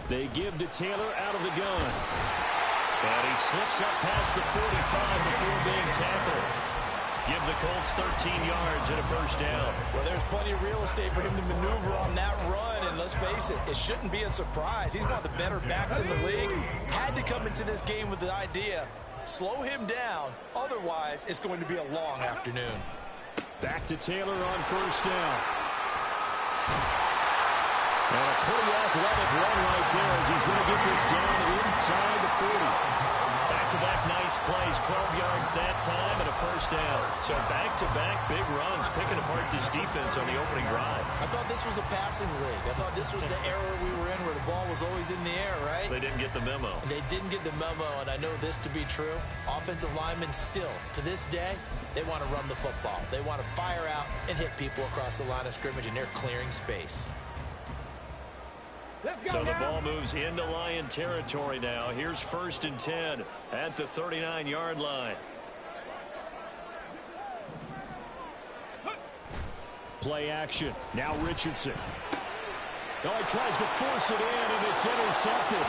They give to Taylor out of the gun. And he slips up past the 45 before being tackled. Give the Colts 13 yards and a first down. Well, there's plenty of real estate for him to maneuver on that run. And let's face it, it shouldn't be a surprise. He's one of the better backs in the league. Had to come into this game with the idea, slow him down. Otherwise, it's going to be a long afternoon. Back to Taylor on first down. And a pretty athletic run right there as he's going to get this down inside the 40. Back-to-back nice plays, 12 yards that time and a first down. So back-to-back big runs, picking apart this defense on the opening drive. I thought this was a passing league. I thought this was the era we were in where the ball was always in the air, right? They didn't get the memo. They didn't get the memo, and I know this to be true. Offensive linemen still, to this day, they want to run the football. They want to fire out and hit people across the line of scrimmage, and they're clearing space. So the ball moves into Lion territory now. Here's 1st and 10 at the 39-yard line. Play action. Now Richardson. Oh, he tries to force it in, and it's intercepted.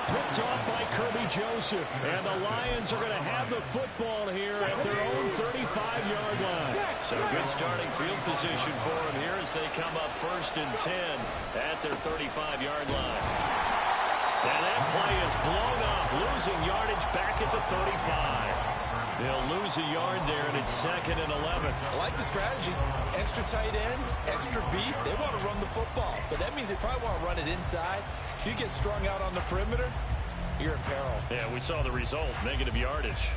Picked off by Kirby Joseph. And the Lions are going to have the football here at their own 35-yard line. So good starting field position for them here as they come up 1st and 10 at their 35-yard line. And that play is blown up, losing yardage back at the 35. They'll lose a yard there, and it's 2nd and 11. I like the strategy. Extra tight ends, extra beef. They want to run the football, but that means they probably want to run it inside. If you get strung out on the perimeter, you're in peril. Yeah, we saw the result, negative yardage.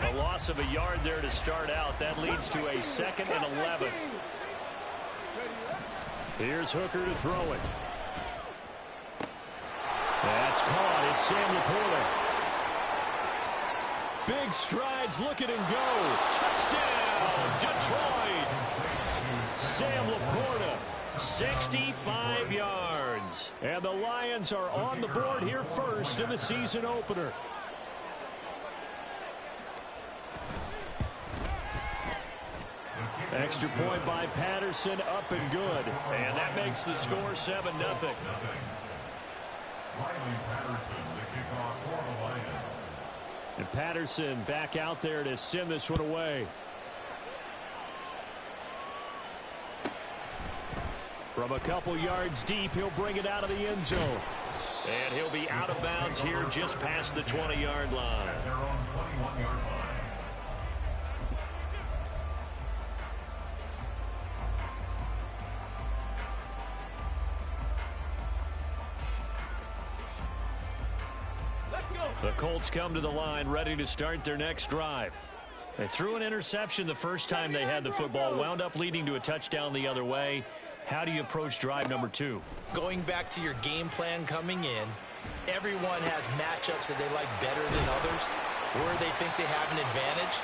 A loss of a yard there to start out. That leads to a 2nd and 11. Here's Hooker to throw it. That's caught. It's Sam Laporta. Big strides. Look at him go. Touchdown, Detroit. Sam Laporta, 65 yards. And the Lions are on the board here first in the season opener. Extra point by Patterson, up and good. And that makes the score 7-0. And Patterson back out there to send this one away. From a couple yards deep, he'll bring it out of the end zone. And he'll be out of bounds here just past the 20-yard line. The Colts come to the line ready to start their next drive. They threw an interception the first time they had the football, wound up leading to a touchdown the other way. How do you approach drive number 2? Going back to your game plan coming in, everyone has matchups that they like better than others. Where they think they have an advantage,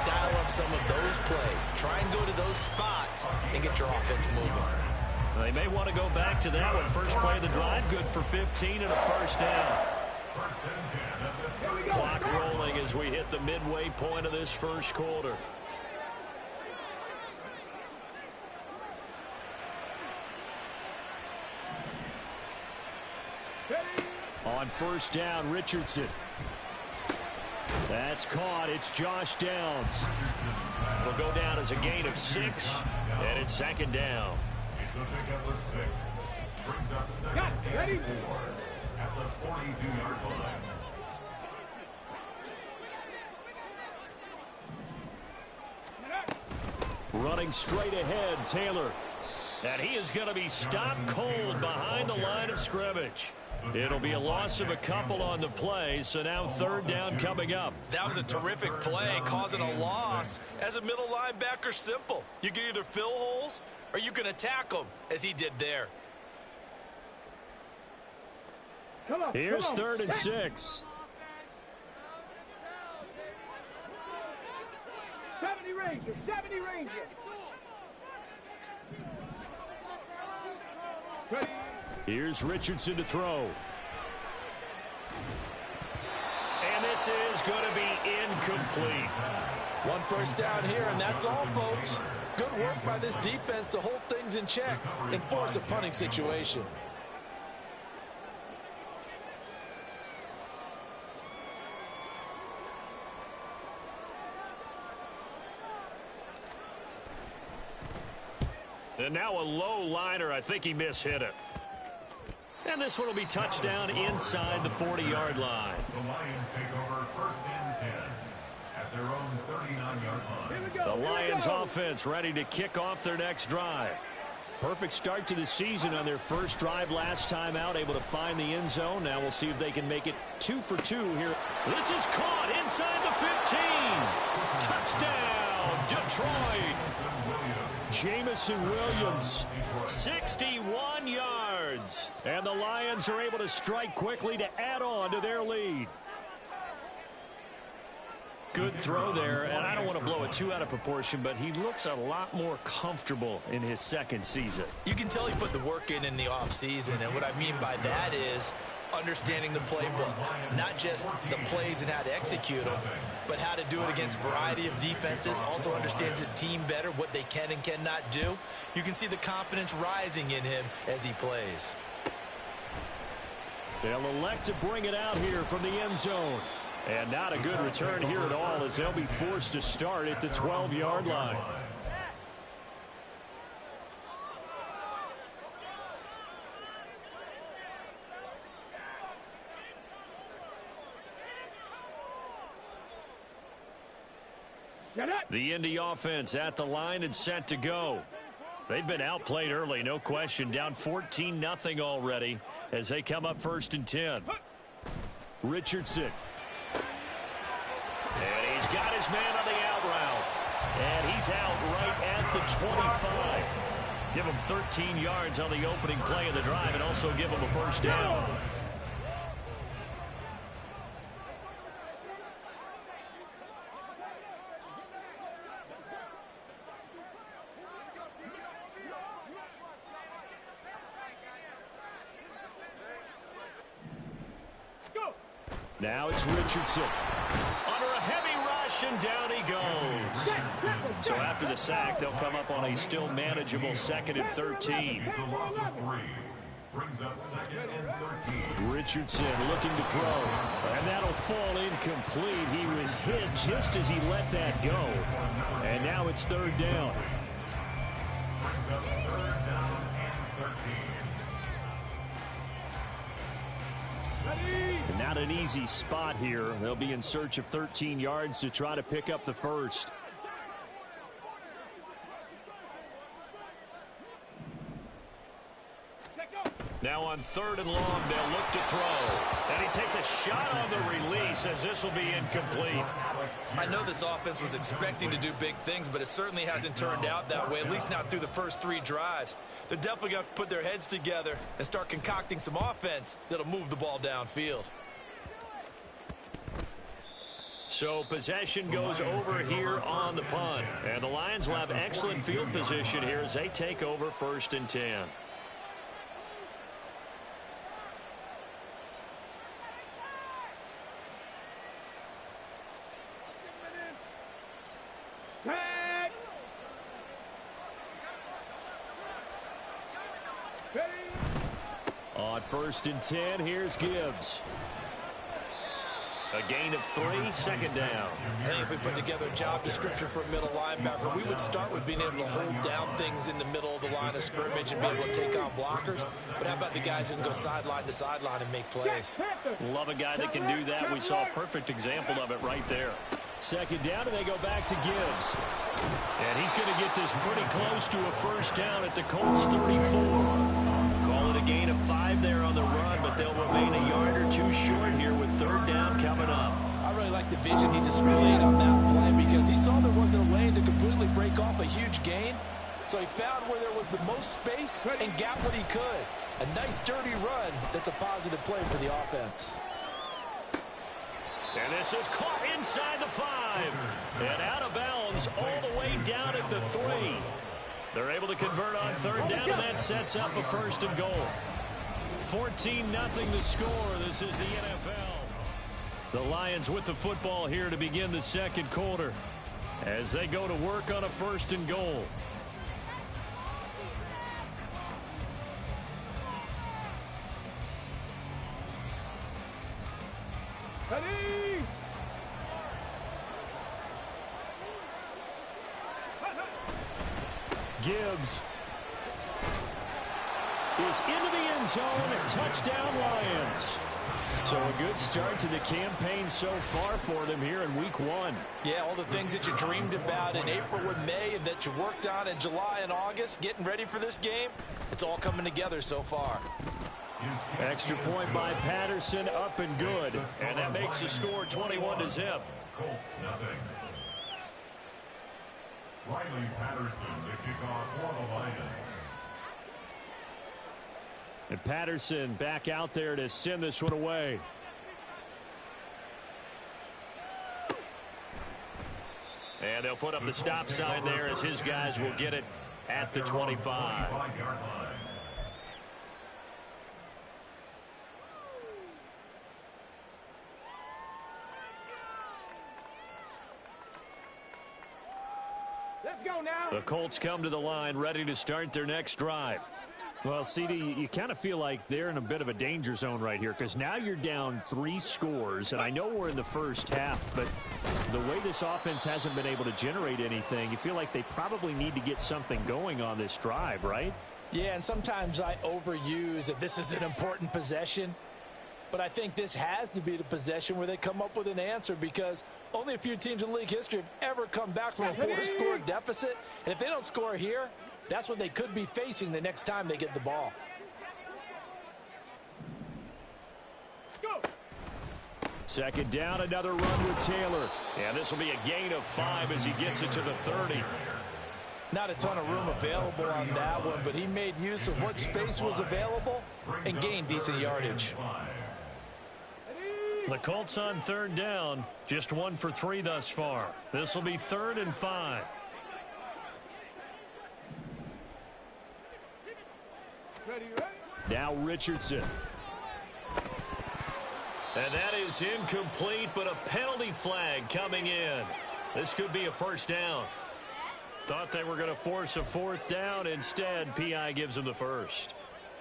dial up some of those plays. Try and go to those spots and get your offense moving. They may want to go back to that one. First play of the drive, good for 15 and a first down. Clock rolling as we hit the midway point of this first quarter. On first down, Richardson. That's caught. It's Josh Downs. It'll go down as a gain of 6, and it's 2nd down. It's a pickup of 6. Brings up 2nd and 4 at the 42-yard line. Running straight ahead, Taylor. And he is going to be stopped cold behind the line of scrimmage. It'll be a loss of a couple on the play, so now 3rd down coming up. That was a terrific play, causing a loss. As a middle linebacker, simple. You can either fill holes or you can attack them, as he did there. Here's 3rd and 6. 70 Ranger, 70 Ranger. Here's Richardson to throw. And this is going to be incomplete. One first down here, and that's all, folks. Good work by this defense to hold things in check and force a punting situation. And now a low liner. I think he mishit it. And this one will be touchdown inside the 40-yard line. The Lions take over 1st and 10 at their own 39-yard line. The Lions offense ready to kick off their next drive. Perfect start to the season on their first drive last time out, able to find the end zone. Now we'll see if they can make it 2 for 2 here. This is caught inside the 15. Touchdown, Detroit. Jamison Williams, 61 yards. And the Lions are able to strike quickly to add on to their lead. Good throw there, and I don't want to blow it too out of proportion, but he looks a lot more comfortable in his second season. You can tell he put the work in the offseason, and what I mean by that is understanding the playbook, not just the plays and how to execute them, but how to do it against a variety of defenses. Also understands his team better, what they can and cannot do. You can see the confidence rising in him as he plays. They'll elect to bring it out here from the end zone. And not a good return here at all, as they'll be forced to start at the 12-yard line. The Indy offense at the line and set to go. They've been outplayed early, no question. Down 14-0 already as they come up 1st and 10. Richardson. And he's got his man on the out route. And he's out right at the 25. Give him 13 yards on the opening play of the drive and also give him a first down. Now it's Richardson. Under a heavy rush, and down he goes. So after the sack, they'll come up on a still manageable 2nd and 13. It's a loss of 3. Brings up 2nd and 13. Richardson looking to throw. And that'll fall incomplete. He was hit just as he let that go. And now it's 3rd down. Brings up 3rd down and 13. And not an easy spot here. They'll be in search of 13 yards to try to pick up the first. Now on 3rd and long, they'll look to throw. And he takes a shot on the release as this will be incomplete. I know this offense was expecting to do big things, but it certainly hasn't turned out that way, at least not through the first 3 drives. They're definitely going to have to put their heads together and start concocting some offense that'll move the ball downfield. So possession goes over here on the punt. And the Lions will have excellent field position here as they take over 1st and 10. On 1st and 10, here's Gibbs. A gain of 3, 2nd down. I think if we put together a job description for a middle linebacker, we would start with being able to hold down things in the middle of the line of scrimmage and be able to take on blockers. But how about the guys who can go sideline to sideline and make plays? Love a guy that can do that. We saw a perfect example of it right there. 2nd down, and they go back to Gibbs. And he's going to get this pretty close to a first down at the Colts 34. Call it a gain of 5 there on the run, but they'll remain a yard or 2 short here with 3rd down coming up. I really like the vision he displayed on that play because he saw there wasn't a lane to completely break off a huge gain. So he found where there was the most space and got what he could. A nice dirty run that's a positive play for the offense. And this is caught inside the 5. And out of bounds all the way down at the 3. They're able to convert on 3rd down, and that sets up a 1st and goal. 14-0 the score. This is the NFL. The Lions with the football here to begin the 2nd quarter. as they go to work on a 1st and goal. Ready? Gibbs is into the end zone. Touchdown, Lions. So a good start to the campaign so far for them here in week 1. Yeah, all the things that you dreamed about in April and May and that you worked on in July and August, getting ready for this game, it's all coming together so far. Extra point by Patterson, up and good. And that makes the score 21-0. Colts nothing. Riley Patterson, the kickoff for the Lions. And Patterson back out there to send this one away. And they'll put up the stop sign there as his guys will get it at the 25. Let's go now. The Colts come to the line ready to start their next drive. Well, CD, you kind of feel like they're in a bit of a danger zone right here because now you're down 3 scores, and I know we're in the first half, but the way this offense hasn't been able to generate anything, you feel like they probably need to get something going on this drive, right? Yeah, and sometimes I overuse that this is an important possession, but I think this has to be the possession where they come up with an answer because only a few teams in league history have ever come back from a 4-score deficit, and if they don't score here, that's what they could be facing the next time they get the ball. Go. Second down, another run with Taylor. And this will be a gain of 5 as he gets it to the 30. Not a ton of room available on that one, but he made use of what space was available and gained decent yardage. The Colts on 3rd down, just 1 for 3 thus far. This will be 3rd and 5. Ready, ready. Now Richardson. And that is incomplete, but a penalty flag coming in. This could be a 1st down. Thought they were going to force a 4th down. Instead, P.I. gives them the 1st.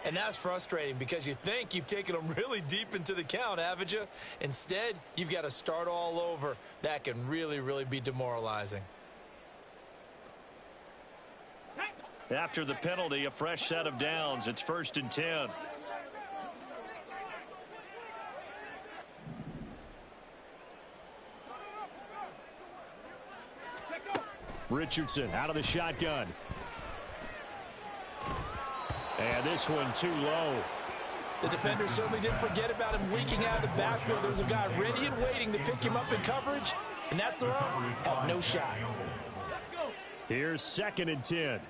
And that's frustrating because you think you've taken them really deep into the count, haven't you? Instead, you've got to start all over. That can really, really be demoralizing. After the penalty, a fresh set of downs. It's 1st and 10. Richardson out of the shotgun. And this one too low. The defender certainly didn't forget about him leaking out of the backfield. There was a guy ready and waiting to pick him up in coverage, and that throw had no shot. Here's 2nd and 10.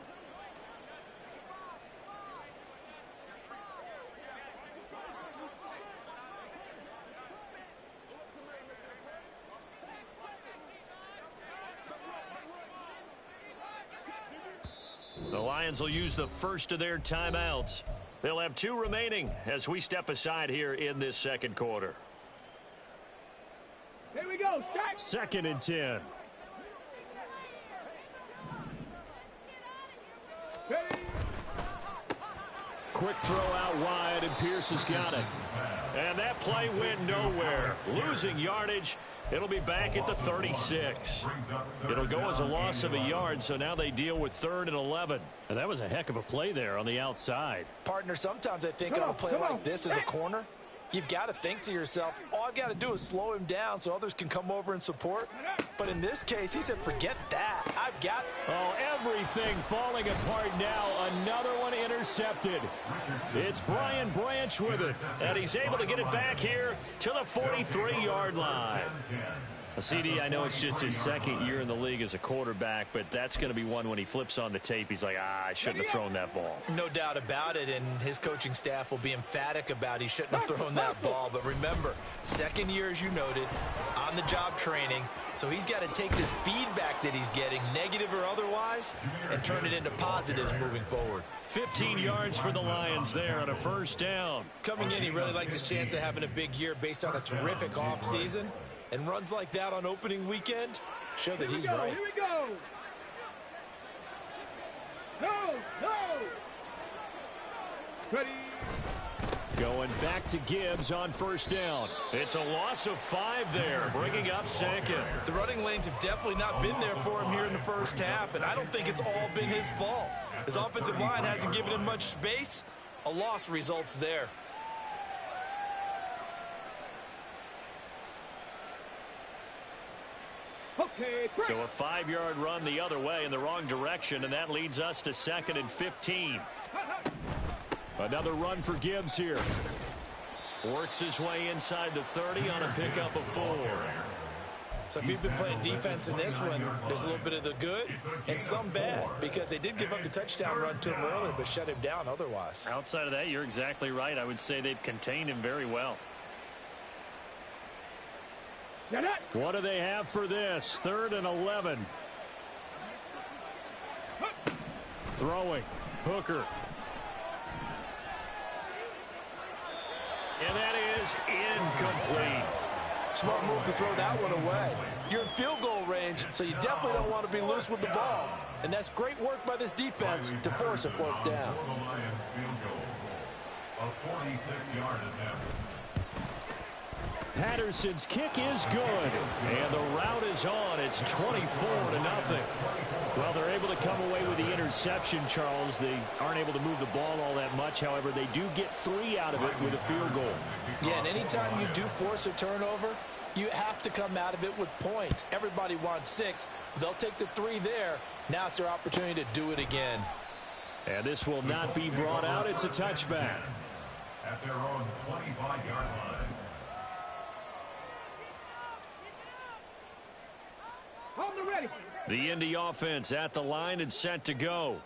The Lions will use the first of their timeouts. They'll have 2 remaining as we step aside here in this 2nd quarter. Here we go. 2nd and 10. Ready. Quick throw out wide, and Pierce has got it. And that play went nowhere. Losing yardage. It'll be back at the 36. It'll go as a loss of a yard, so now they deal with 3rd and 11. And that was a heck of a play there on the outside. Partner, sometimes I think on a play like this as a corner, you've got to think to yourself, all I've got to do is slow him down so others can come over and support. But in this case, he said, forget that. I've got... Oh, everything falling apart now. Another one intercepted. It's Brian Branch with it. And he's able to get it back here to the 43-yard line. CD, I know it's just his 2nd year in the league as a quarterback, but that's going to be one when he flips on the tape. He's like, I shouldn't have thrown that ball. No doubt about it, and his coaching staff will be emphatic about he shouldn't have thrown that ball. But remember, 2nd year, as you noted, on-the-job training, so he's got to take this feedback that he's getting, negative or otherwise, and turn it into positives moving forward. 15 yards for the Lions there on a 1st down. Coming in, he really liked his chance of having a big year based on a terrific offseason. And runs like that on opening weekend, show that he's right. Here we go. No. Ready. Going back to Gibbs on first down. It's a loss of 5 there, bringing up second. The running lanes have definitely not been there for him here in the first half, and I don't think it's all been his fault. His offensive line hasn't given him much space. A loss results there. Okay. So a 5-yard run the other way in the wrong direction, and that leads us to 2nd and 15. Another run for Gibbs here. Works his way inside the 30 on a pickup of 4. So if you've been playing defense in this one, there's a little bit of the good and some bad, because they did give up the touchdown run to him earlier but shut him down otherwise. Outside of that, you're exactly right. I would say they've contained him very well. What do they have for this? 3rd and 11. Throwing. Hooker. And that is incomplete. Smart move to throw that one away. You're in field goal range, so you definitely don't want to be loose with the ball. And that's great work by this defense to force a 4th down. A 46-yard attempt. Patterson's kick is good. And the route is on. It's 24-0. Well, they're able to come away with the interception, Charles. They aren't able to move the ball all that much. However, they do get 3 out of it with a field goal. Yeah, and anytime you do force a turnover, you have to come out of it with points. Everybody wants 6. They'll take the 3 there. Now it's their opportunity to do it again. And this will not be brought out. It's a touchback. At their own 25-yard line. The Indy offense at the line and set to go.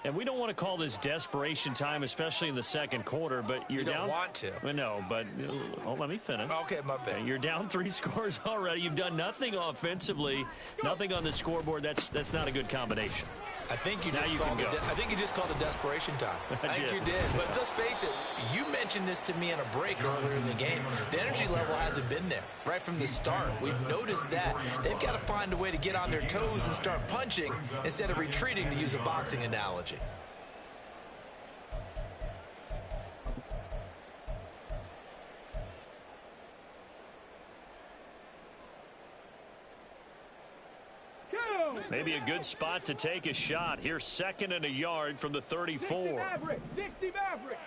And we don't want to call this desperation time, especially in the second quarter, but you're You don't down. want to. Well, no, but let me finish. Okay, my bad. You're down 3 scores already. You've done nothing offensively, nothing on the scoreboard. That's not a good combination. I think you Now just you called can it. go. I think you just called it desperation time. I think you did. But let's face it. You mentioned this to me in a break earlier in the game. The energy level hasn't been there right from the start. We've noticed that they've got to find a way to get on their toes and start punching instead of retreating, to use a boxing analogy. Maybe a good spot to take a shot. Here's 2nd and a yard from the 34. 60 Maverick.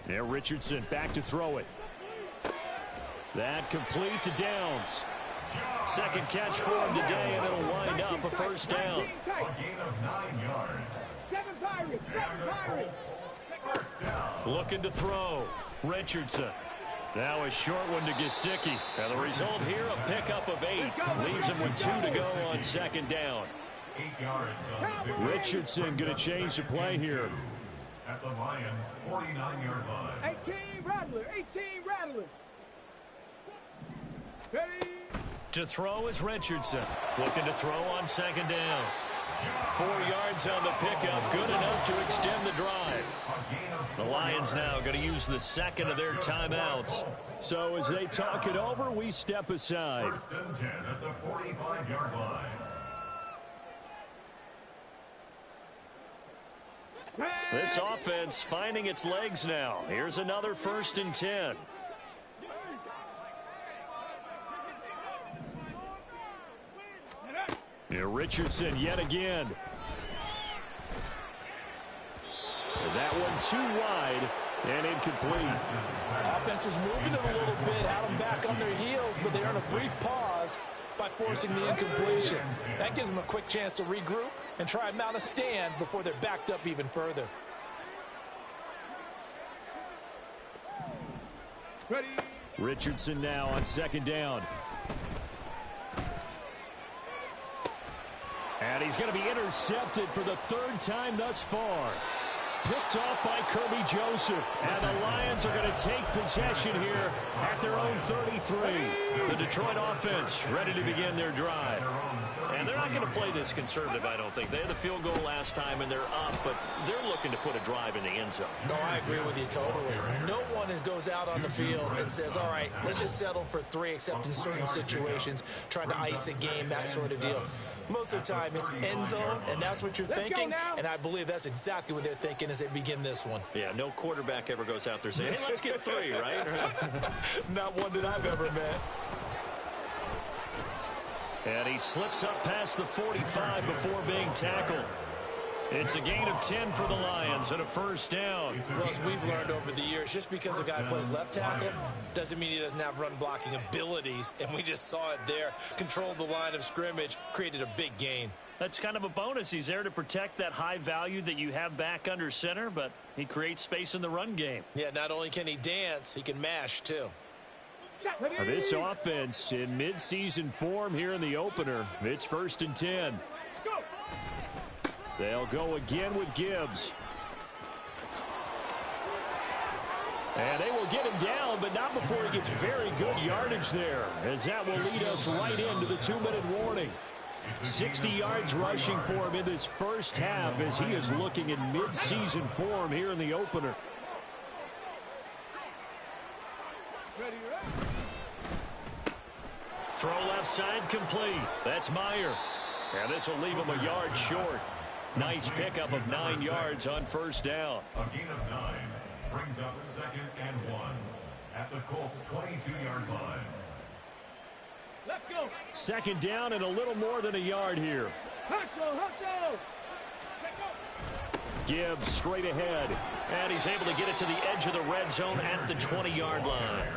There, Richardson back to throw it. That complete to Downs. 2nd catch for him today, and it'll wind up a 1st down. A gain of 9 yards. 7 Pirates. First down. Looking to throw. Richardson. Now a short one to Gesicki. And the result here, a pickup of 8. Leaves him with 2 to go on 2nd down. 8 yards on the big Richardson going to change the play here. at the Lions' 49-yard line. 18 Rattler. Ready. To throw is Richardson. Looking to throw on 2nd down. 4 yards on the pickup. Good enough to extend the drive. The Lions now going to use the 2nd of their timeouts. So as they talk it over, we step aside. 1st and 10 at the 45-yard line. This offense finding its legs now. Here's another 1st and 10. Here Richardson yet again. And that one too wide and incomplete. Offense is moving it a little bit, had them back on their heels, but they earn a brief pause by forcing the incompletion. That gives them a quick chance to regroup and try and mount a stand before they're backed up even further. Ready. Richardson now on 2nd down. And he's going to be intercepted for the 3rd time thus far. Picked off by Kirby Joseph. And the Lions are going to take possession here at their own 33. The Detroit offense ready to begin their drive. And they're not not going to play this conservative, I don't think. They had the field goal last time, and they're up, but they're looking to put a drive in the end zone. No, I agree with you totally. No one goes out on the field and says, all right, let's just settle for 3, except in certain situations, trying to ice a game, that sort of deal. Most of the time, it's end zone, and that's what you're thinking, and I believe that's exactly what they're thinking as they begin this one. Yeah, no quarterback ever goes out there saying, hey, let's get 3, right? Not one that I've ever met. And he slips up past the 45 before being tackled. It's a gain of 10 for the Lions and a first down. Well, as we've learned over the years, just because a guy plays left tackle doesn't mean he doesn't have run blocking abilities, and we just saw it there. Controlled the line of scrimmage, created a big gain. That's kind of a bonus. He's there to protect that high value that you have back under center, but he creates space in the run game. Yeah, not only can he dance, he can mash, too. This offense in midseason form here in the opener. It's 1st and 10. They'll go again with Gibbs. And they will get him down, but not before he gets very good yardage there, as that will lead us right into the 2-minute warning. 60 yards rushing for him in this first half as he is looking in midseason form here in the opener. Throw left side complete. That's Meyer. And this will leave him a yard short. Nice pickup of 9 yards on first down. A gain of 9 brings up 2nd and 1 at the Colts' 22-yard line. Let's go. 2nd down and a little more than a yard here. Hustle. Gibbs straight ahead. And he's able to get it to the edge of the red zone at the 20-yard line.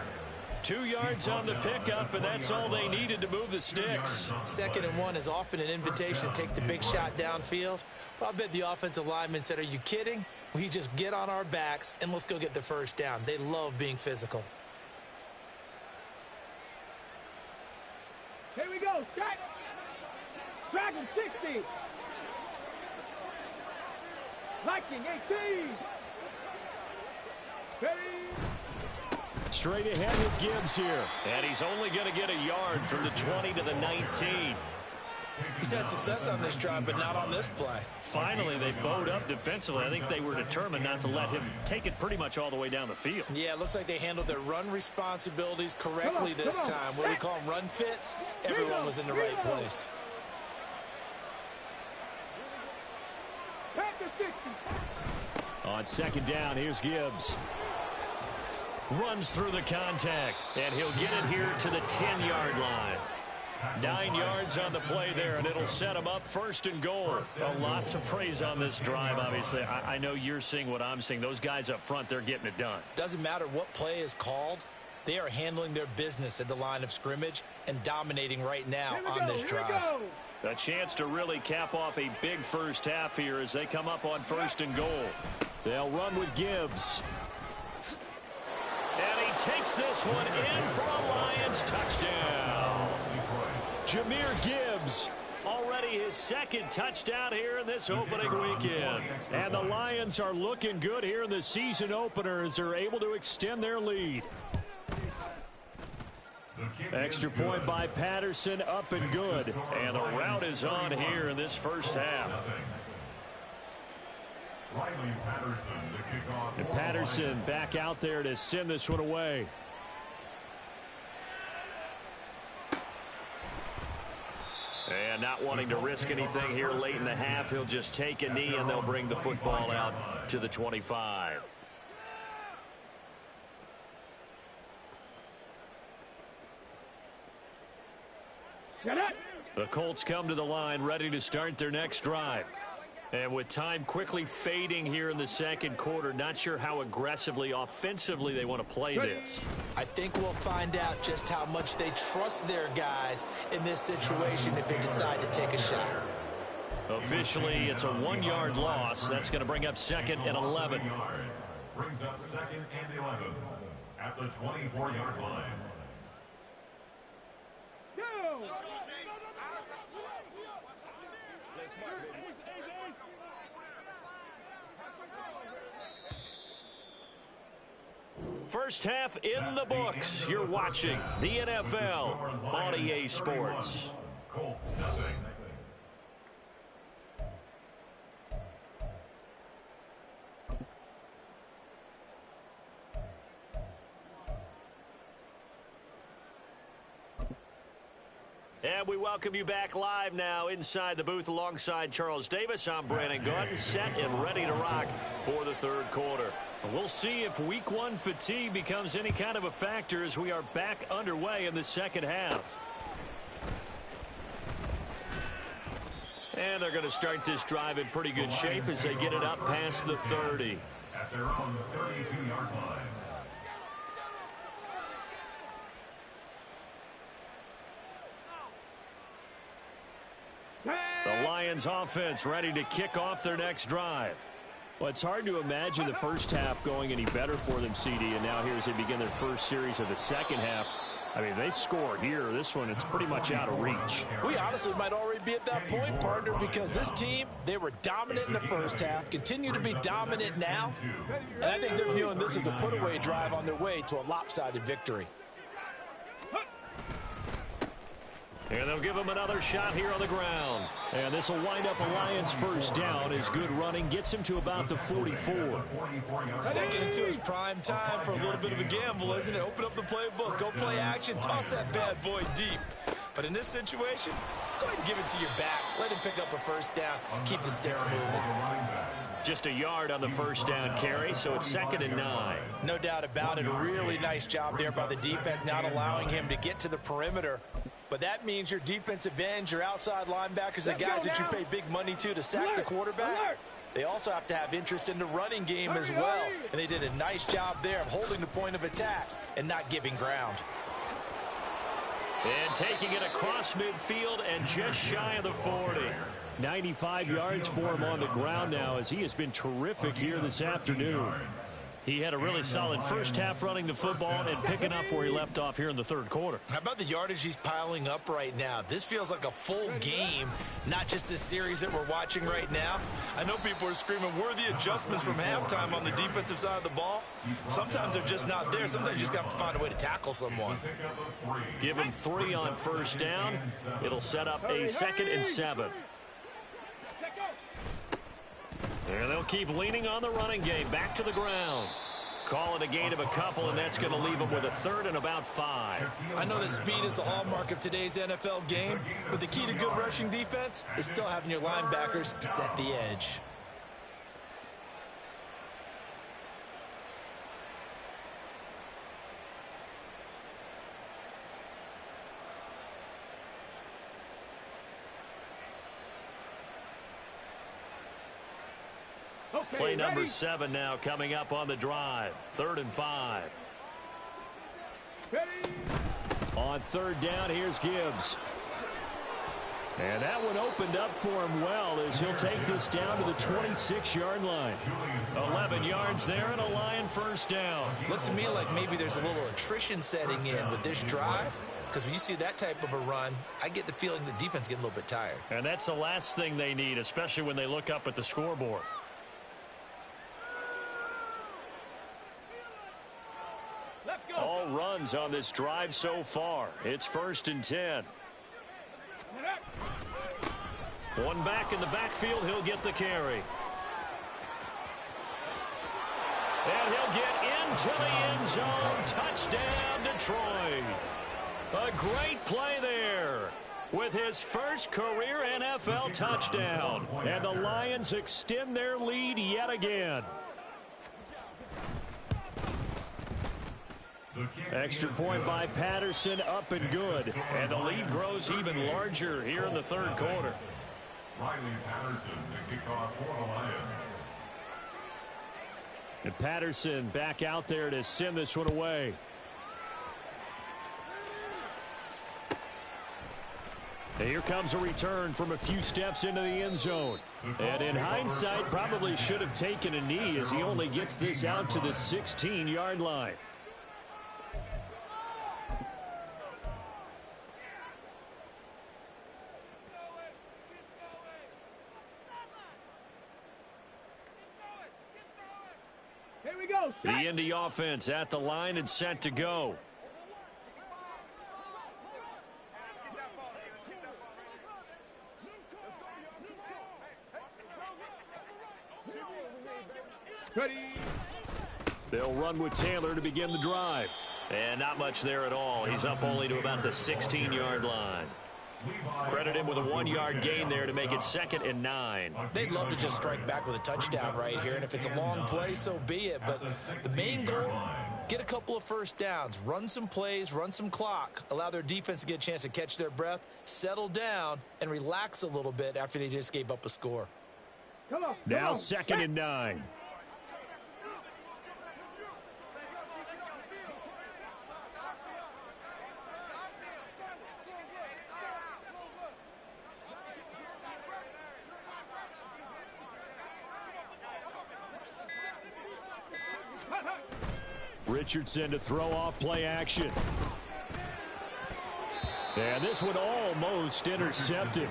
2 yards on the pickup, and that's all they needed to move the sticks. 2nd and 1 is often an invitation to take the big shot downfield. But I bet the offensive lineman said, are you kidding? We just get on our backs and let's go get the first down. They love being physical. Here we go. Shot. Dragon 60. Viking 18. Ready. Straight ahead with Gibbs here. And he's only going to get a yard from the 20 to the 19. He's had success on this drive, but not on this play. Finally, they bowed up defensively. I think they were determined not to let him take it pretty much all the way down the field. Yeah, it looks like they handled their run responsibilities correctly this time. What we call them run fits, everyone was in the right place. On 2nd down, here's Gibbs. Runs through the contact, and he'll get it here to the 10-yard line. 9 yards on the play there, and it'll set him up 1st and goal. A lot to praise on this drive, obviously. I know you're seeing what I'm seeing. Those guys up front, they're getting it done. Doesn't matter what play is called. They are handling their business at the line of scrimmage and dominating right now on this drive. A chance to really cap off a big first half here as they come up on 1st and goal. They'll run with Gibbs. And he takes this one in for a Lions touchdown. Jahmyr Gibbs, already his 2nd touchdown here in this opening weekend. And the Lions are looking good here in the season opener as they're able to extend their lead. Extra point by Patterson, up and good. And the route is on here in this first half. And Patterson back out there to send this one away. And not wanting to risk anything here late in the half, he'll just take a knee and they'll bring the football out to the 25. The Colts come to the line ready to start their next drive. And with time quickly fading here in the 2nd quarter, not sure how aggressively, offensively they want to play this. I think we'll find out just how much they trust their guys in this situation if they decide to take a shot. Officially, it's a 1-yard loss. That's going to bring up 2nd and 11. Brings up 2nd and 11 at the 24-yard line. Go! First half in the books. You're watching the NFL on EA Sports. Colts nothing. And we welcome you back live now inside the booth alongside Charles Davis. I'm Brandon Gaudin, set and ready to rock for the third quarter. We'll see if week one fatigue becomes any kind of a factor as we are back underway in the second half. And they're going to start this drive in pretty good shape as they get it up past the 30. At their own 32-yard line. The Lions offense ready to kick off their next drive. Well, it's hard to imagine the first half going any better for them, CD, and now here as they begin their first series of the second half. I mean, they score here. This one, it's pretty much out of reach. We honestly might already be at that point, partner, because this team, they were dominant in the first half, continue to be dominant now, and I think they're viewing this as a put-away drive on their way to a lopsided victory. And they'll give him another shot here on the ground. And this will wind up a Lions first down as good running gets him to about the 44. Second into his prime time for a little bit of a gamble, isn't it? Open up the playbook, go play action, toss that bad boy deep. But in this situation, go ahead and give it to your back. Let him pick up a first down, keep the sticks moving. Just a yard on the first down carry, so it's 2nd and 9. No doubt about it. A really nice job there by the defense, not allowing him to get to the perimeter. But that means your defensive ends, your outside linebackers, the guys that you pay big money to sack the quarterback, they also have to have interest in the running game as well. And they did a nice job there of holding the point of attack and not giving ground. And taking it across midfield and just shy of the 40. 95 yards for him on the ground now as he has been terrific here this afternoon. He had a really solid first half running the football and picking up where he left off here in the third quarter. How about the yardage he's piling up right now? This feels like a full game, not just this series that we're watching right now. I know people are screaming, worthy adjustments from halftime on the defensive side of the ball. Sometimes they're just not there. Sometimes you just have to find a way to tackle someone. Give him 3 on first down. It'll set up a 2nd and 7. And they'll keep leaning on the running game. Back to the ground. Call it a gain of a couple, and that's going to leave them with a 3rd and about 5. I know that speed is the hallmark of today's NFL game, but the key to good rushing defense is still having your linebackers set the edge. Play number 7 now coming up on the drive. 3rd and 5. On 3rd down, here's Gibbs. And that one opened up for him well as he'll take this down to the 26-yard line. 11 yards there and a Lion first down. Looks to me like maybe there's a little attrition setting in with this drive. Because when you see that type of a run, I get the feeling the defense getting a little bit tired. And that's the last thing they need, especially when they look up at the scoreboard. All runs on this drive so far. It's 1st and 10. One back in the backfield. He'll get the carry. And he'll get into the end zone. Touchdown, Detroit. A great play there with his first career NFL touchdown. And the Lions extend their lead yet again. Extra point by Patterson, up and good. And the lead grows even larger here in the third quarter. Riley Patterson to kick off for the Lions. And Patterson back out there to send this one away. And here comes a return from a few steps into the end zone. And in hindsight, probably should have taken a knee as he only gets this out to the 16-yard line. The Indy offense at the line and set to go. They'll run with Taylor to begin the drive. And not much there at all. He's up only to about the 16-yard line. Credit him with a 1-yard gain there to make it 2nd and 9. They'd love to just strike back with a touchdown right here, and if it's a long play, so be it. But the main goal, get a couple of first downs, run some plays, run some clock, allow their defense to get a chance to catch their breath, settle down, and relax a little bit after they just gave up a score. Now 2nd and 9. Richardson to throw off play action. And this one almost intercepted.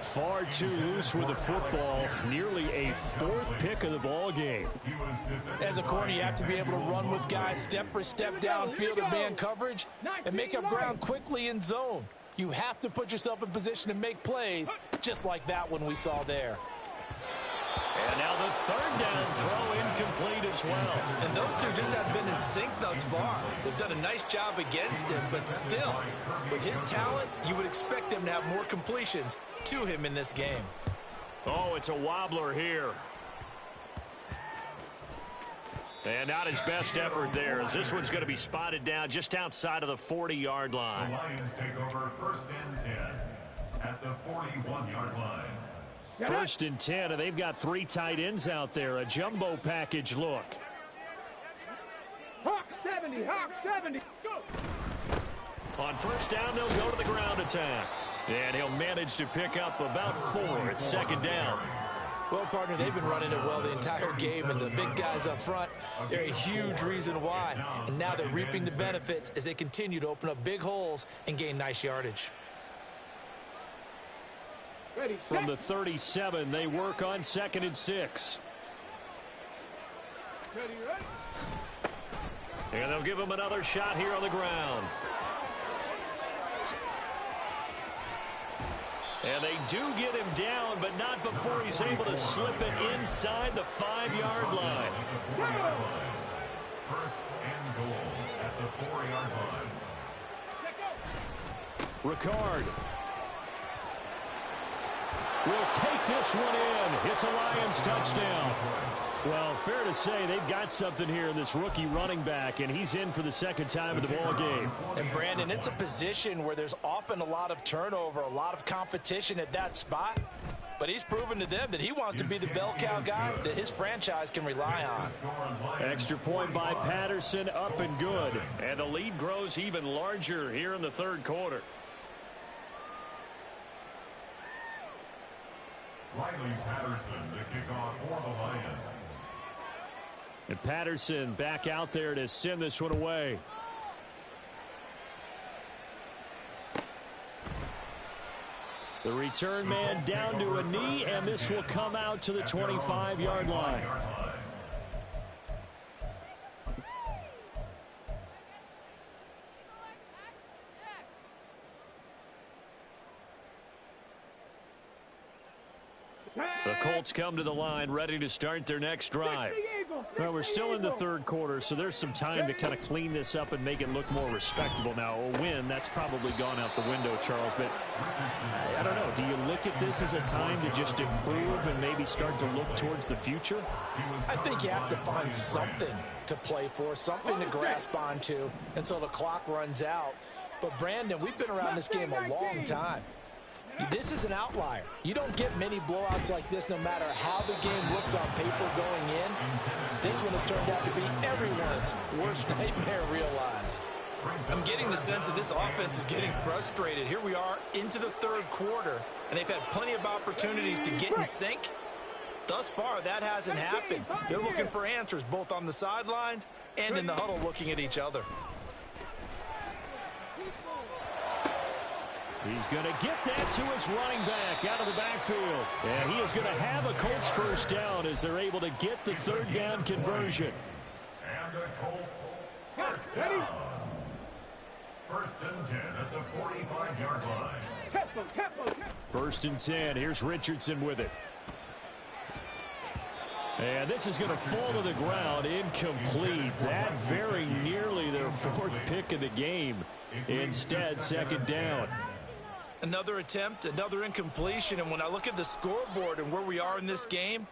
Far too loose with the football. Nearly a 4th pick of the ball game. As a corner, you have to be able to run with guys step for step downfield in man coverage and make up ground quickly in zone. You have to put yourself in position to make plays, just like that one we saw there. And now the 3rd down throw incomplete as well. And those two just haven't been in sync thus far. They've done a nice job against him, but still, with his talent, you would expect them to have more completions to him in this game. Oh, it's a wobbler here. And not his best effort there, as this one's going to be spotted down just outside of the 40-yard line. The Lions take over 1st and 10 at the 41-yard line. 1st and 10, and they've got 3 tight ends out there. A jumbo package look. Hawk 70, Hawk 70, go! On 1st down, they'll go to the ground attack. And he'll manage to pick up about 4 at 2nd down. Well, partner, they've been running it well the entire game, and the big guys up front, they're a huge reason why. And now they're reaping the benefits as they continue to open up big holes and gain nice yardage. From the 37, they work on 2nd and 6. And they'll give him another shot here on the ground. And they do get him down, but not before he's able to slip it inside the 5-yard line. 1st and goal at the 4-yard line. Ricard will take this one in. It's a Lions touchdown. Well, fair to say they've got something here in this rookie running back, and he's in for the 2nd time in the ball game. And Brandon, it's a position where there's often a lot of turnover, a lot of competition at that spot. But he's proven to them that he wants to be the bell cow guy that his franchise can rely on. Extra point by Patterson, up and good. And the lead grows even larger here in the 3rd quarter. Riley Patterson to kick off for the Lions. And Patterson back out there to send this one away. The return man down to a knee, and this will come out to the 25-yard line. The Colts come to the line, ready to start their next drive. Well, we're still in the 3rd quarter, so there's some time to kind of clean this up and make it look more respectable. Now, a win, that's probably gone out the window, Charles, but I don't know. Do you look at this as a time to just improve and maybe start to look towards the future? I think you have to find something to play for, something to grasp onto until the clock runs out. But, Brandon, we've been around this game a long time. This is an outlier. You don't get many blowouts like this no matter how the game looks on paper going in. This one has turned out to be everyone's worst nightmare realized. I'm getting the sense that this offense is getting frustrated. Here we are into the 3rd quarter, and they've had plenty of opportunities to get in sync. Thus far, that hasn't happened. They're looking for answers both on the sidelines and in the huddle looking at each other. He's going to get that to his running back out of the backfield. And he is going to have a Colts 1st down as they're able to get the 3rd down conversion. And the Colts 1st down. 1st and 10 at the 45-yard line. 1st and 10. Here's Richardson with it. And this is going to fall to the ground, incomplete. That very nearly their 4th pick of the game. Instead, 2nd down. Another attempt, another incompletion, and when I look at the scoreboard and where we are in this game,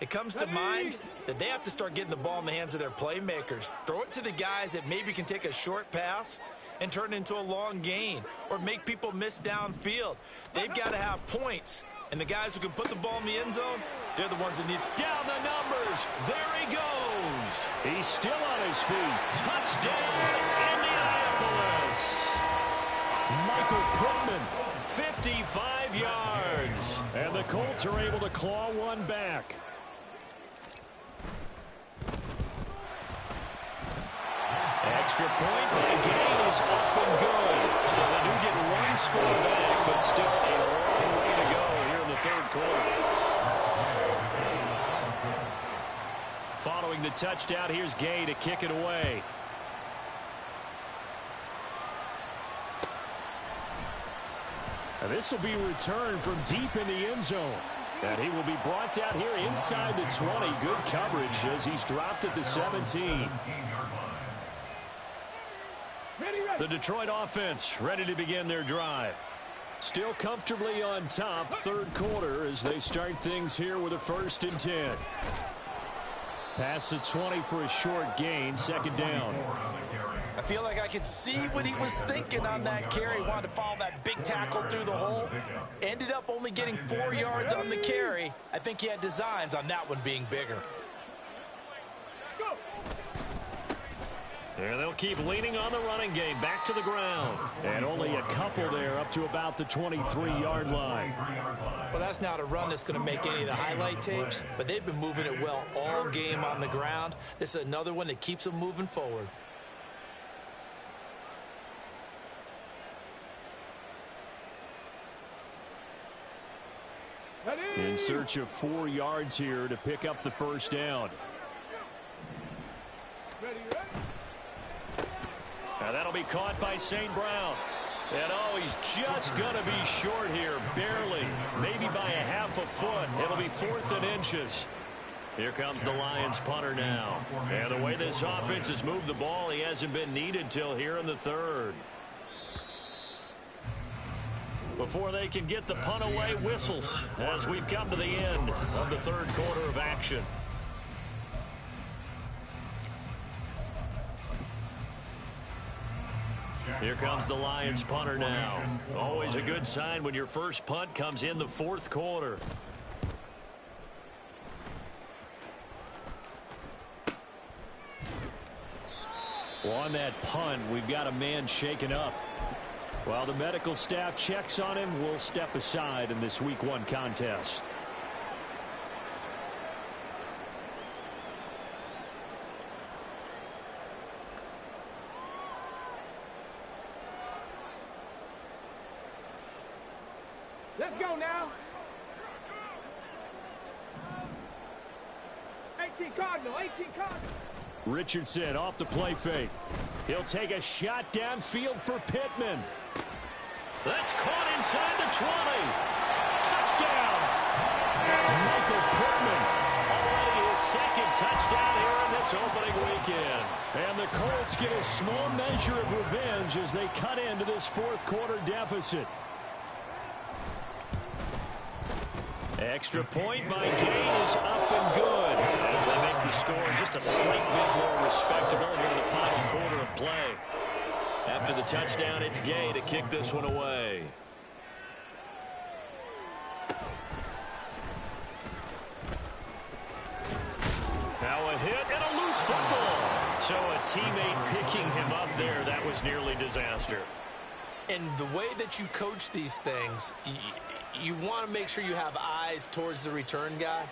it comes to mind that they have to start getting the ball in the hands of their playmakers. Throw it to the guys that maybe can take a short pass and turn it into a long gain or make people miss downfield. They've got to have points, and the guys who can put the ball in the end zone, they're the ones that need. Down the numbers. There he goes. He's still on his feet. Touchdown, Indianapolis. Michael Pittman, 55 yards. And the Colts are able to claw one back. Extra point by Gay is up and good. So they do get one score back, but still a long way to go here in the third quarter. Following the touchdown, here's Gay to kick it away. And this will be returned from deep in the end zone. And he will be brought down here inside the 20. Good coverage as he's dropped at the 17. The Detroit offense ready to begin their drive. Still comfortably on top, third quarter as they start things here with a 1st and 10. Past the 20 for a short gain, second down. I feel like I could see what he was thinking on that carry. Wanted to follow that big tackle through the hole. Ended up only getting 4 yards on the carry. I think he had designs on that one being bigger. And they'll keep leaning on the running game. Back to the ground. And only a couple there up to about the 23-yard line. Well, that's not a run that's going to make any of the highlight tapes, but they've been moving it well all game on the ground. This is another one that keeps them moving forward. In search of 4 yards here to pick up the first down. Now that'll be caught by St. Brown. And oh, he's just going to be short here, barely, maybe by a half a foot. It'll be 4th and inches. Here comes the Lions punter now. And the way this offense has moved the ball, he hasn't been needed till here in the third. Before they can get the punt away, whistles as we've come to the end of the third quarter of action. Here comes the Lions punter now. Always a good sign when your first punt comes in the fourth quarter. Well, on that punt, we've got a man shaken up. While the medical staff checks on him, we'll step aside in this Week 1 contest. Let's go now. 18 Cardinal, 18 Cardinal. Richardson off the play fake. He'll take a shot downfield for Pittman. That's caught inside the 20. Touchdown. Michael Pittman. Already his second touchdown here in this opening weekend. And the Colts get a small measure of revenge as they cut into this fourth quarter deficit. Extra point by Gay is up and good as they make the score just a slight bit more respectable here in the final quarter of play. After the touchdown, it's Gay to kick this one away. Now a hit and a loose football. So a teammate picking him up there, that was nearly disaster. And the way that you coach these things, you want to make sure you have eyes towards the return guy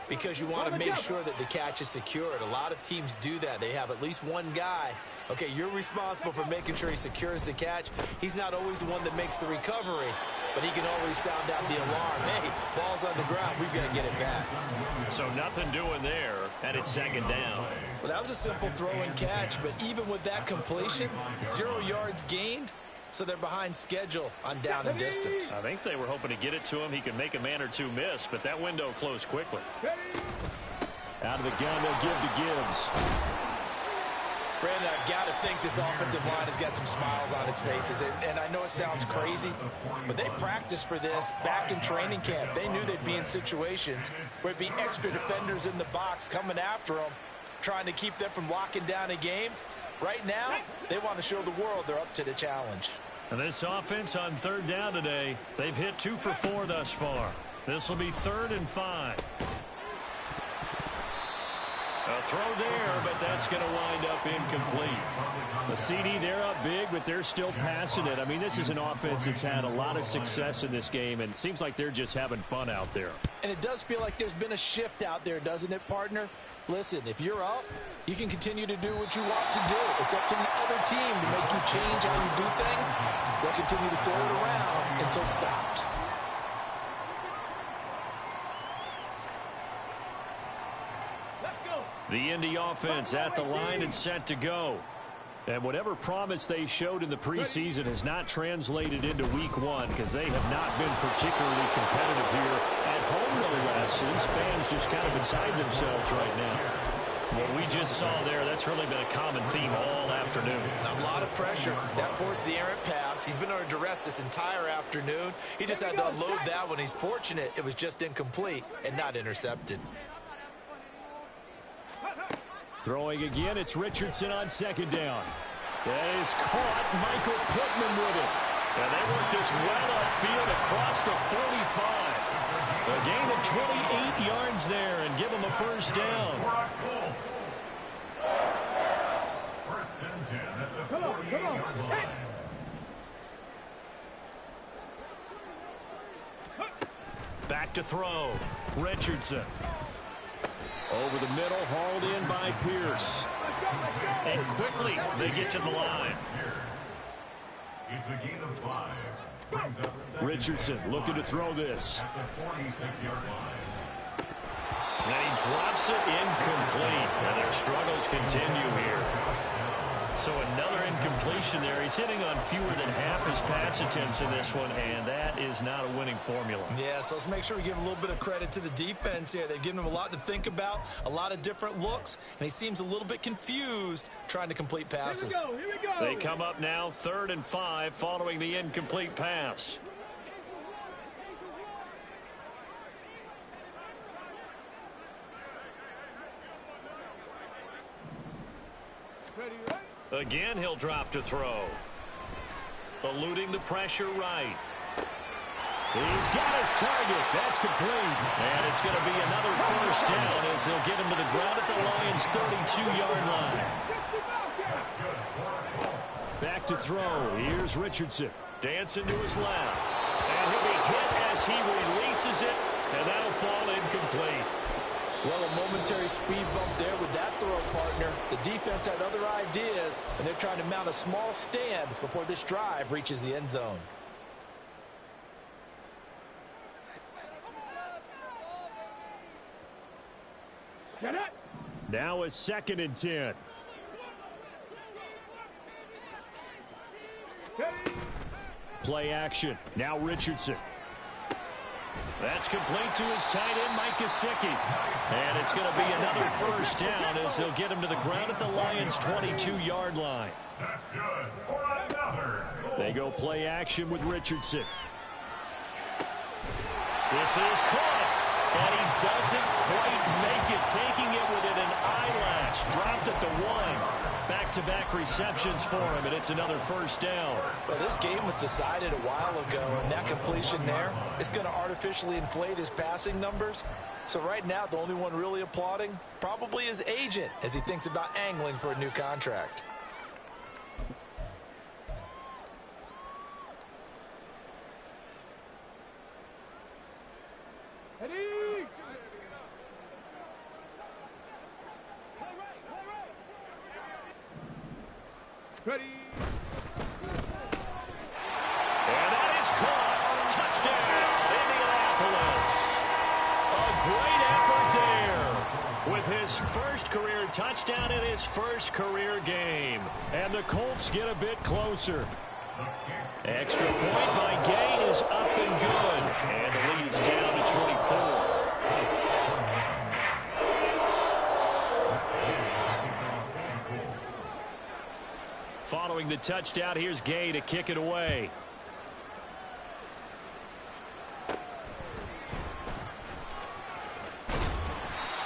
because you want to make sure that the catch is secured. A lot of teams do that. They have at least one guy. Okay, you're responsible for making sure he secures the catch. He's not always the one that makes the recovery, but he can always sound out the alarm. Hey, ball's on the ground. We've got to get it back. So nothing doing there, and it's second down. Well, that was a simple throw and catch, but even with that completion, 0 yards gained. So they're behind schedule on down and distance. I think they were hoping to get it to him. He could make a man or two miss, but that window closed quickly. Out of the gun, they'll give to Gibbs. Brandon, I've got to think this offensive line has got some smiles on its faces. And I know it sounds crazy, but they practiced for this back in training camp. They knew they'd be in situations where it'd be extra defenders in the box coming after them, trying to keep them from locking down a game. Right now, they want to show the world they're up to the challenge. And this offense on third down today, they've hit 2 for 4 thus far. This will be 3rd and 5. A throw there, but that's going to wind up incomplete. The CD, they're up big, but they're still passing it. I mean, this is an offense that's had a lot of success in this game, and it seems like they're just having fun out there. And it does feel like there's been a shift out there, doesn't it, partner? Listen, if you're up, you can continue to do what you want to do. It's up to the other team to make you change how you do things. They'll continue to throw it around until stopped. The Indy offense at the line and set to go. And whatever promise they showed in the preseason has not translated into week 1 because they have not been particularly competitive here at home, no less. So these fans just kind of beside themselves right now. What we just saw there, that's really been a common theme all afternoon. A lot of pressure. That forced the errant pass. He's been under duress this entire afternoon. He just had to unload that one. He's fortunate it was just incomplete and not intercepted. Throwing again, it's Richardson on 2nd down. That is caught. Michael Pittman with it. And they work this well upfield across the 45. A gain of 28 yards there and give them a 1st down. First and 10 at the 48-yard line. Back to throw. Richardson. Over the middle, hauled in by Pierce. And quickly, they get to the line. It's a gain of 5. Brings up Richardson looking to throw this. at the 46-yard line. And he drops it incomplete. And their struggles continue here. So another incompletion there. He's hitting on fewer than half his pass attempts in this one, and that is not a winning formula. Yeah, so let's make sure we give a little bit of credit to the defense here. They've given him a lot to think about, a lot of different looks, and he seems a little bit confused trying to complete passes. Here we go. They come up now 3rd and 5 following the incomplete pass. Ready, right? Again, he'll drop to throw. Eluding the pressure right. He's got his target. That's complete. And it's going to be another 1st down as they'll get him to the ground at the Lions' 32-yard line. Back to throw. Here's Richardson. Dancing to his left. And he'll be hit as he releases it. And that'll fall incomplete. Well, a momentary speed bump there with that throw, partner. The defense had other ideas, and they're trying to mount a small stand before this drive reaches the end zone. Get it. Now a 2nd and 10. Play action. Now Richardson. That's complete to his tight end, Mike Gesicki. And it's going to be another 1st down as they'll get him to the ground at the Lions' 22-yard line. That's good for another goal. They go play action with Richardson. This is caught. And he doesn't quite make it, taking it within an eyelash. Dropped at the 1. Back-to-back receptions for him, and it's another 1st down. Well, this game was decided a while ago, and that completion there is going to artificially inflate his passing numbers. So right now, the only one really applauding probably his agent as he thinks about angling for a new contract. Ready. Ready. And that is caught. Touchdown, Indianapolis. A great effort there with his first career touchdown in his first career game. And the Colts get a bit closer. Extra point by Gay is up and good. And the lead is down to 24. throwing the touchdown. Here's Gay to kick it away.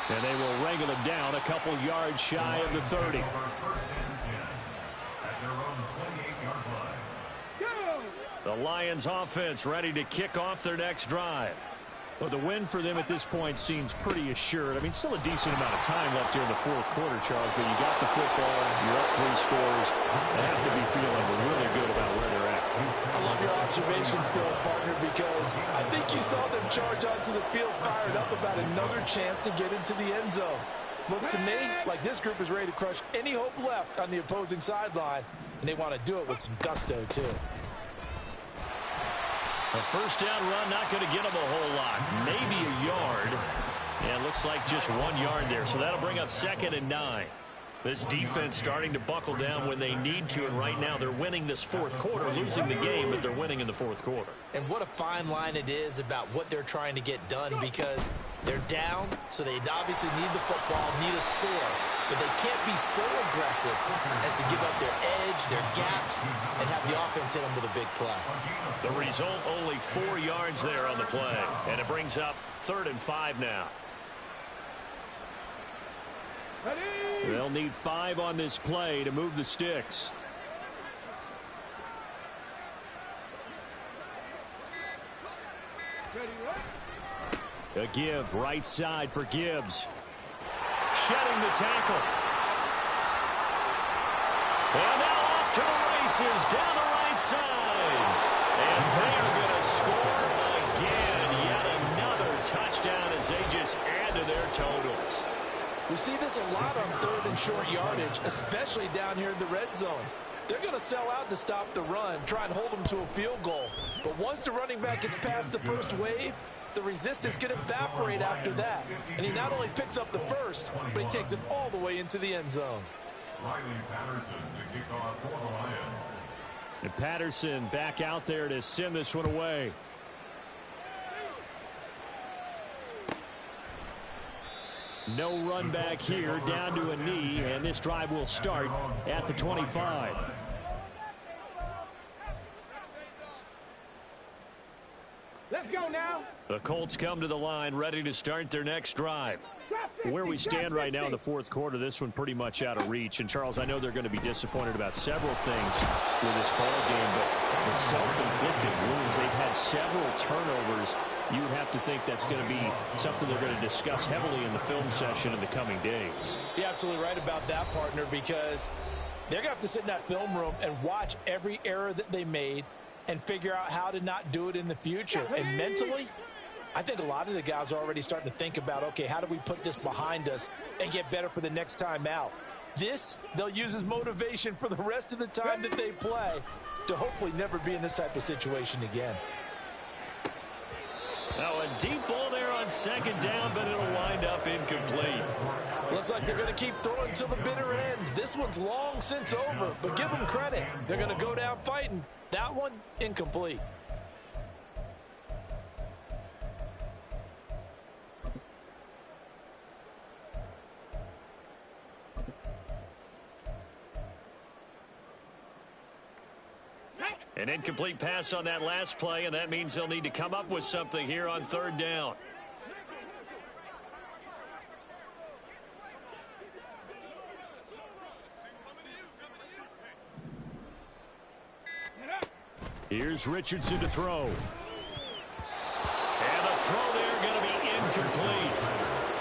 And they will wrangle him down a couple yards shy of the 30. The Lions offense ready to kick off their next drive. Well, the win for them at this point seems pretty assured. I mean, still a decent amount of time left here in the fourth quarter, Charles, but you got the football, you're up 3 scores. They have to be feeling really good about where they're at. I love your observation skills, partner, because I think you saw them charge onto the field fired up about another chance to get into the end zone. Looks to me like this group is ready to crush any hope left on the opposing sideline, and they want to do it with some gusto, too. A first down run, not going to get them a whole lot. Maybe a yard. And looks like just 1 yard there. So that'll bring up 2nd and 9. This defense starting to buckle down when they need to. And right now they're winning this fourth quarter, losing the game, but they're winning in the fourth quarter. And what a fine line it is about what they're trying to get done, because they're down, so they obviously need the football, need a score. But they can't be so aggressive as to give up their edge, their gaps, and have the offense hit them with a big play. The result, only 4 yards there on the play. And it brings up 3rd and 5 now. They'll need 5 on this play to move the sticks. A give right side for Gibbs. Shedding the tackle. And now off to the races down the right side. And they are going to score again. Yet another touchdown as they just add to their totals. We see this a lot on 3rd and short yardage, especially down here in the red zone. They're going to sell out to stop the run, try and hold them to a field goal. But once the running back gets past the first wave, the resistance can evaporate after that. And he not only picks up the first, but he takes it all the way into the end zone. Riley Patterson to kick off for the Lions. And Patterson back out there to send this one away. No run back here, down to a knee, and this drive will start at the 25. Let's go now. The Colts come to the line, ready to start their next drive. Where we stand right now in the fourth quarter, this one pretty much out of reach. And, Charles, I know they're going to be disappointed about several things with this ball game, but the self-inflicted wounds, they've had several turnovers. You would have to think that's going to be something they're going to discuss heavily in the film session in the coming days. You're absolutely right about that, partner, because they're going to have to sit in that film room and watch every error that they made and figure out how to not do it in the future. And mentally, I think a lot of the guys are already starting to think about, okay, how do we put this behind us and get better for the next time out? This, they'll use as motivation for the rest of the time that they play to hopefully never be in this type of situation again. Now a deep ball there on 2nd down, but it'll wind up incomplete. Looks like they're going to keep throwing till the bitter end. This one's long since over, but give them credit. They're going to go down fighting. That one, incomplete. An incomplete pass on that last play, and that means they'll need to come up with something here on 3rd down. Here's Richardson to throw. And the throw there going to be incomplete.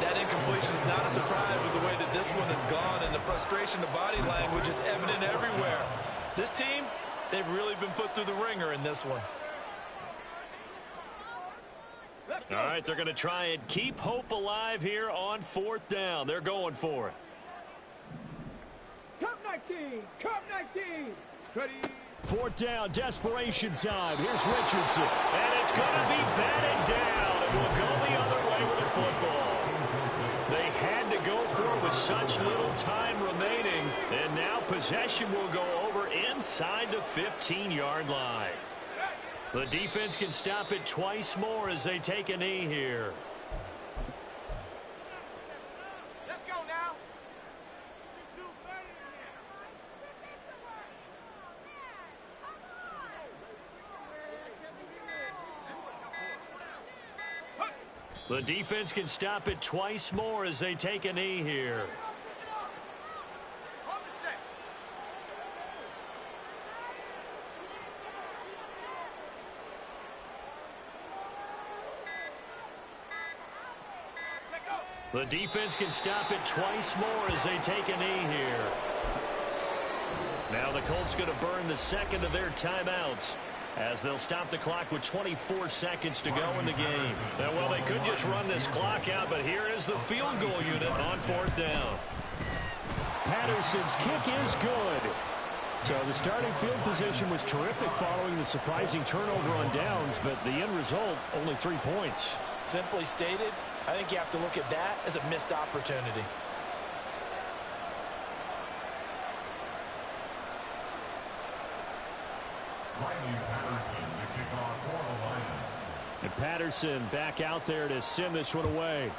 That incompletion is not a surprise with the way that this one has gone, and the frustration, the body language is evident everywhere. This team, they've really been put through the ringer in this one. All right, they're going to try and keep hope alive here on 4th down. They're going for it. Cup 19. Cup 19. Ready. 4th down, desperation time. Here's Richardson. And it's going to be batted down. It will go the other way with the football. They had to go for it with such little time remaining. And now possession will go over inside the 15-yard line. The defense can stop it twice more as they take a knee here. Let's go now. The defense can stop it twice more as they take a knee here. The defense can stop it twice more as they take a knee here. Now the Colts going to burn the second of their timeouts as they'll stop the clock with 24 seconds to go in the game. Now, well, they could just run this clock out, but here is the field goal unit on 4th down. Patterson's kick is good. So the starting field position was terrific following the surprising turnover on downs, but the end result, only 3 points. Simply stated, I think you have to look at that as a missed opportunity. And Patterson back out there to send this one away.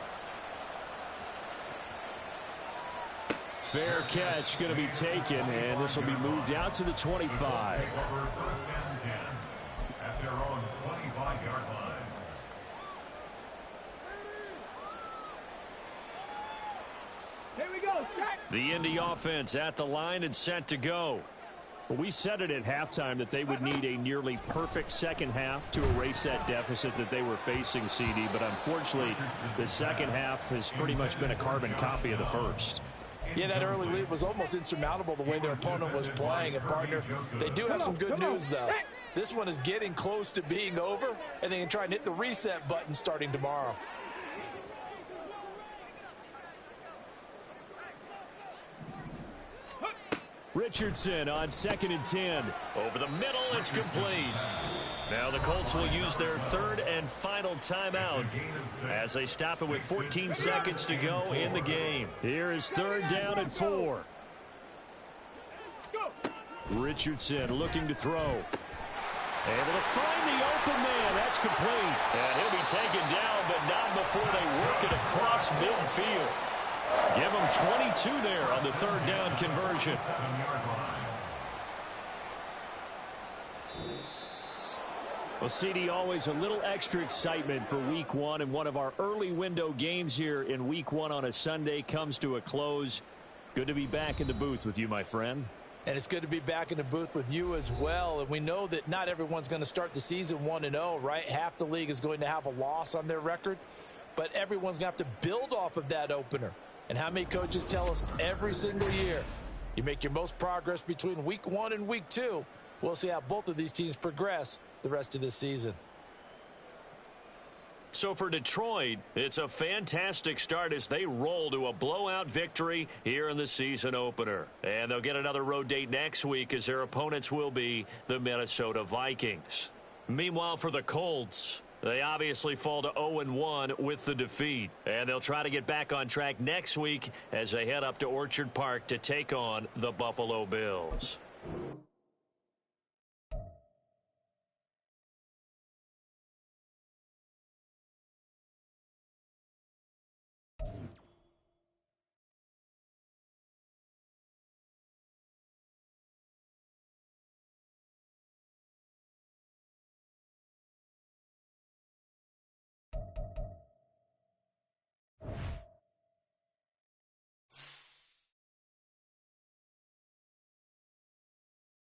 Fair catch going to be taken, and this will be moved out to the 25. At their own 25-yard line. Here we go, check. The Indy offense at the line and set to go. Well, we said it at halftime that they would need a nearly perfect second half to erase that deficit that they were facing, CD. But unfortunately, the second half has pretty much been a carbon copy of the first. Yeah, that early lead was almost insurmountable the way their opponent was playing. And, partner, they do have some good news, though. This one is getting close to being over, and they can try and hit the reset button starting tomorrow. Richardson on 2nd and 10. Over the middle, it's complete. Now the Colts will use their 3rd and final timeout as they stop it with 14 seconds to go in the game. Here is 3rd down and 4. Richardson looking to throw. Able to find the open man. That's complete. And he'll be taken down, but not before they work it across midfield. Give him 22 there on the 3rd down conversion. Well, CD, always a little extra excitement for Week 1, and one of our early window games here in Week 1 on a Sunday comes to a close. Good to be back in the booth with you, my friend. And it's good to be back in the booth with you as well. And we know that not everyone's going to start the season 1-0, right? Half the league is going to have a loss on their record, but everyone's going to have to build off of that opener. And how many coaches tell us every single year, you make your most progress between Week 1 and Week 2. We'll see how both of these teams progress the rest of this season. So for Detroit, it's a fantastic start as they roll to a blowout victory here in the season opener. And they'll get another road date next week as their opponents will be the Minnesota Vikings. Meanwhile, for the Colts, they obviously fall to 0-1 with the defeat. And they'll try to get back on track next week as they head up to Orchard Park to take on the Buffalo Bills.